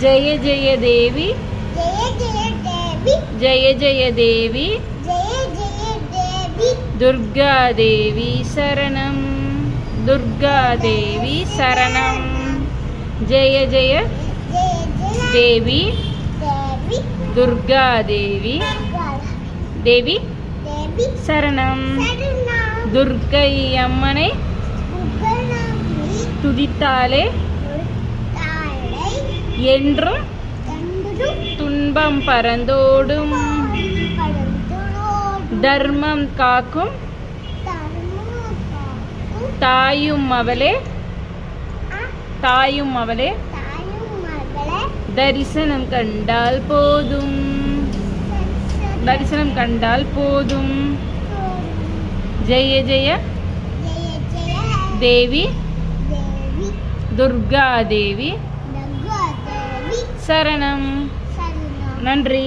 ஜெய ஜெய தேவி ஜெய ஜெய தேவி துர்கா தேவி சரணம் துர்கா தேவி சரணம் ஜெய ஜெய தேவி துர்கா தேவி தேவி சரணம் துர்க்கை அம்மனை துதித்தாலே என்றும் துன்பம் பறந்தோடும் தர்மம் காக்கும் தாயும் அவளே தரிசனம் கண்டால் போதும் ஜெய ஜெய தேவி துர்கா தேவி சரணம். நன்றி.